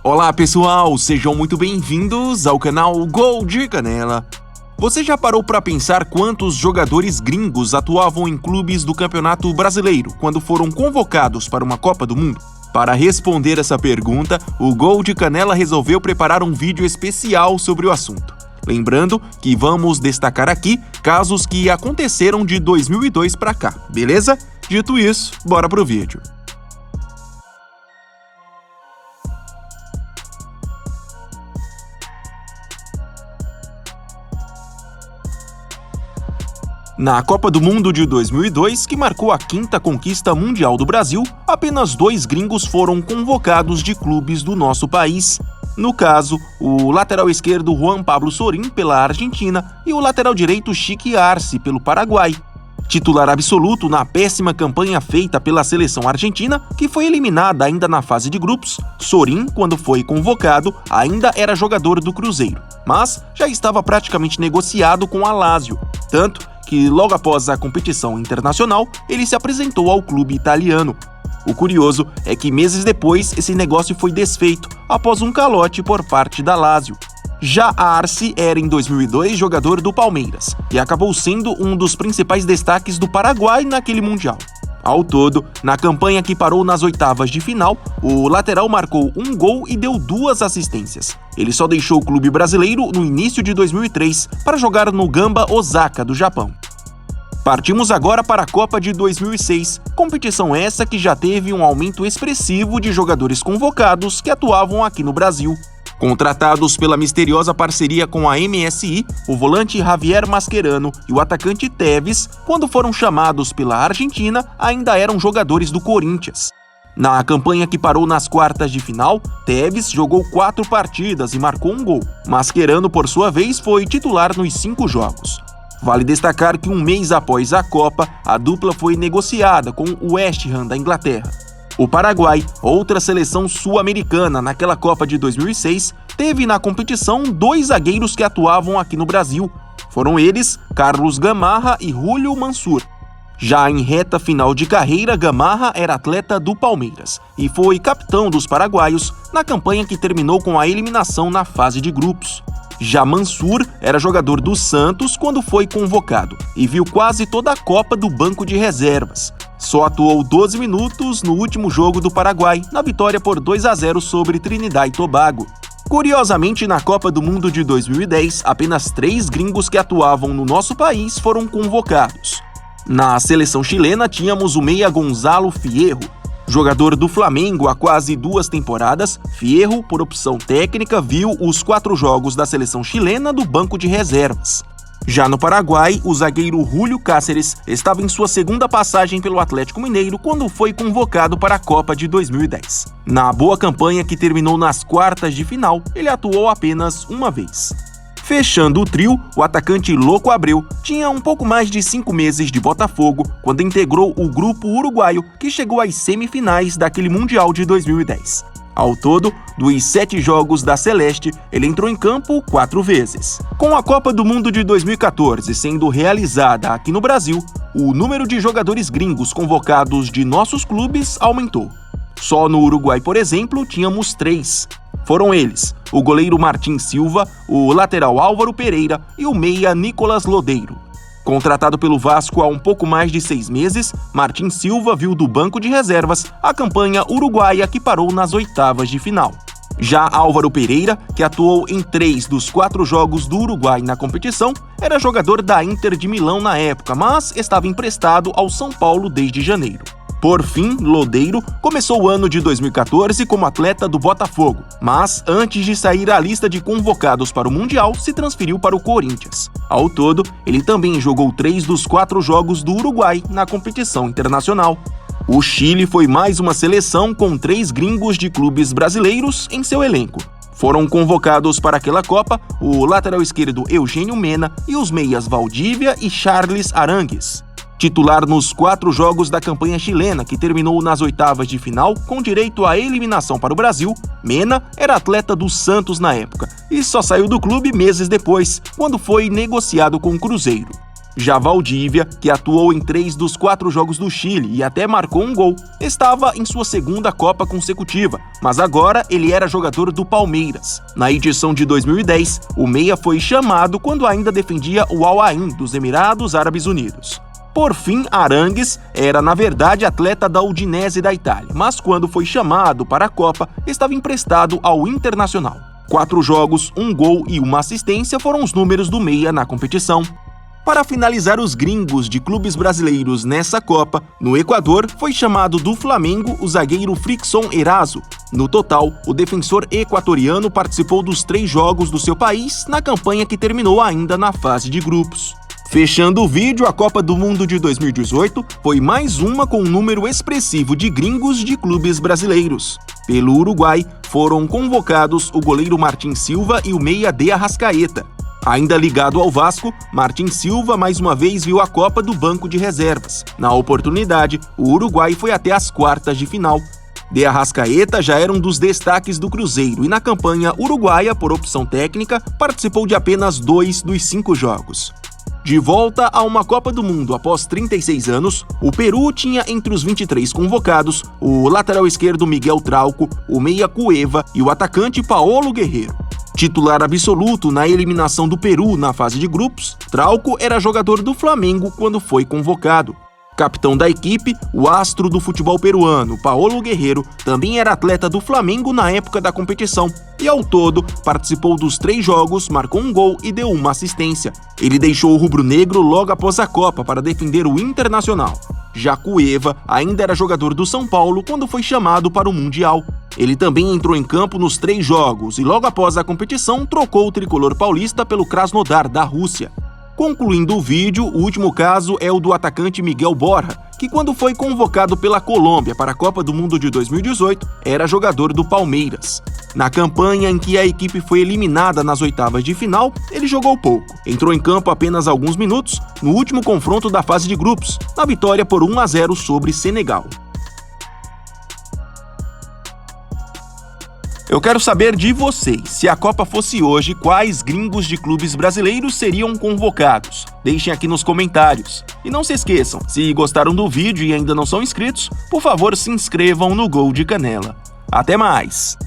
Olá pessoal, sejam muito bem-vindos ao canal Gol de Canela. Você já parou para pensar quantos jogadores gringos atuavam em clubes do Campeonato Brasileiro quando foram convocados para uma Copa do Mundo? Para responder essa pergunta, o Gol de Canela resolveu preparar um vídeo especial sobre o assunto. Lembrando que vamos destacar aqui casos que aconteceram de 2002 para cá, beleza? Dito isso, bora pro vídeo. Na Copa do Mundo de 2002, que marcou a 5ª conquista mundial do Brasil, apenas 2 gringos foram convocados de clubes do nosso país. No caso, o lateral esquerdo Juan Pablo Sorín, pela Argentina, e o lateral direito Chique Arce, pelo Paraguai. Titular absoluto na péssima campanha feita pela seleção argentina, que foi eliminada ainda na fase de grupos, Sorín, quando foi convocado, ainda era jogador do Cruzeiro, mas já estava praticamente negociado com a Lazio, tanto que logo após a competição internacional, ele se apresentou ao clube italiano. O curioso é que meses depois esse negócio foi desfeito após um calote por parte da Lazio. Já Arce era em 2002 jogador do Palmeiras e acabou sendo um dos principais destaques do Paraguai naquele Mundial. Ao todo, na campanha que parou nas oitavas de final, o lateral marcou 1 gol e deu 2 assistências. Ele só deixou o clube brasileiro no início de 2003 para jogar no Gamba Osaka, do Japão. Partimos agora para a Copa de 2006, competição essa que já teve um aumento expressivo de jogadores convocados que atuavam aqui no Brasil. Contratados pela misteriosa parceria com a MSI, o volante Javier Mascherano e o atacante Tevez, quando foram chamados pela Argentina, ainda eram jogadores do Corinthians. Na campanha que parou nas quartas de final, Tevez jogou 4 partidas e marcou 1 gol. Mascherano, por sua vez, foi titular nos 5 jogos. Vale destacar que um mês após a Copa, a dupla foi negociada com o West Ham da Inglaterra. O Paraguai, outra seleção sul-americana naquela Copa de 2006, teve na competição 2 zagueiros que atuavam aqui no Brasil. Foram eles Carlos Gamarra e Julio Mansur. Já em reta final de carreira, Gamarra era atleta do Palmeiras e foi capitão dos paraguaios na campanha que terminou com a eliminação na fase de grupos. Já Mansur era jogador do Santos quando foi convocado e viu quase toda a Copa do banco de reservas. Só atuou 12 minutos no último jogo do Paraguai, na vitória por 2-0 sobre Trinidad e Tobago. Curiosamente, na Copa do Mundo de 2010, apenas 3 gringos que atuavam no nosso país foram convocados. Na seleção chilena, tínhamos o meia Gonzalo Fierro. Jogador do Flamengo há quase 2 temporadas, Fierro, por opção técnica, viu os 4 jogos da seleção chilena do banco de reservas. Já no Paraguai, o zagueiro Julio Cáceres estava em sua 2ª passagem pelo Atlético Mineiro quando foi convocado para a Copa de 2010. Na boa campanha que terminou nas quartas de final, ele atuou apenas uma vez. Fechando o trio, o atacante Loco Abreu tinha um pouco mais de 5 meses de Botafogo quando integrou o grupo uruguaio que chegou às semifinais daquele Mundial de 2010. Ao todo, dos 7 jogos da Celeste, ele entrou em campo 4 vezes. Com a Copa do Mundo de 2014 sendo realizada aqui no Brasil, o número de jogadores gringos convocados de nossos clubes aumentou. Só no Uruguai, por exemplo, tínhamos 3. Foram eles, o goleiro Martin Silva, o lateral Álvaro Pereira e o meia Nicolas Lodeiro. Contratado pelo Vasco há um pouco mais de 6 meses, Martin Silva viu do banco de reservas a campanha uruguaia que parou nas oitavas de final. Já Álvaro Pereira, que atuou em 3 dos 4 jogos do Uruguai na competição, era jogador da Inter de Milão na época, mas estava emprestado ao São Paulo desde janeiro. Por fim, Lodeiro começou o ano de 2014 como atleta do Botafogo, mas antes de sair à lista de convocados para o Mundial, se transferiu para o Corinthians. Ao todo, ele também jogou 3 dos 4 jogos do Uruguai na competição internacional. O Chile foi mais uma seleção com 3 gringos de clubes brasileiros em seu elenco. Foram convocados para aquela Copa o lateral esquerdo Eugênio Mena e os meias Valdívia e Charles Arangues. Titular nos 4 jogos da campanha chilena, que terminou nas oitavas de final, com direito à eliminação para o Brasil, Mena era atleta do Santos na época e só saiu do clube meses depois, quando foi negociado com o Cruzeiro. Já Valdívia, que atuou em 3 dos 4 jogos do Chile e até marcou um gol, estava em sua segunda Copa consecutiva, mas agora ele era jogador do Palmeiras. Na edição de 2010, o meia foi chamado quando ainda defendia o Al Ain dos Emirados Árabes Unidos. Por fim, Arangues era, na verdade, atleta da Udinese da Itália, mas quando foi chamado para a Copa, estava emprestado ao Internacional. 4 jogos, 1 gol e 1 assistência foram os números do meia na competição. Para finalizar os gringos de clubes brasileiros nessa Copa, no Equador foi chamado do Flamengo o zagueiro Frickson Erazo. No total, o defensor equatoriano participou dos 3 jogos do seu país na campanha que terminou ainda na fase de grupos. Fechando o vídeo, a Copa do Mundo de 2018 foi mais uma com um número expressivo de gringos de clubes brasileiros. Pelo Uruguai, foram convocados o goleiro Martin Silva e o meia De Arrascaeta. Ainda ligado ao Vasco, Martin Silva mais uma vez viu a Copa do banco de reservas. Na oportunidade, o Uruguai foi até as quartas de final. De Arrascaeta já era um dos destaques do Cruzeiro e na campanha uruguaia, por opção técnica, participou de apenas 2 dos 5 jogos. De volta a uma Copa do Mundo após 36 anos, o Peru tinha entre os 23 convocados o lateral esquerdo Miguel Trauco, o meia Cueva e o atacante Paolo Guerreiro. Titular absoluto na eliminação do Peru na fase de grupos, Trauco era jogador do Flamengo quando foi convocado. Capitão da equipe, o astro do futebol peruano, Paolo Guerreiro, também era atleta do Flamengo na época da competição e, ao todo, participou dos 3 jogos, marcou um gol e deu uma assistência. Ele deixou o rubro-negro logo após a Copa para defender o Internacional. Já Cueva ainda era jogador do São Paulo quando foi chamado para o Mundial. Ele também entrou em campo nos 3 jogos e, logo após a competição, trocou o tricolor paulista pelo Krasnodar da Rússia. Concluindo o vídeo, o último caso é o do atacante Miguel Borja, que quando foi convocado pela Colômbia para a Copa do Mundo de 2018, era jogador do Palmeiras. Na campanha em que a equipe foi eliminada nas oitavas de final, ele jogou pouco. Entrou em campo apenas alguns minutos no último confronto da fase de grupos, na vitória por 1-0 sobre Senegal. Eu quero saber de vocês, se a Copa fosse hoje, quais gringos de clubes brasileiros seriam convocados? Deixem aqui nos comentários. E não se esqueçam, se gostaram do vídeo e ainda não são inscritos, por favor se inscrevam no Gol de Canela. Até mais!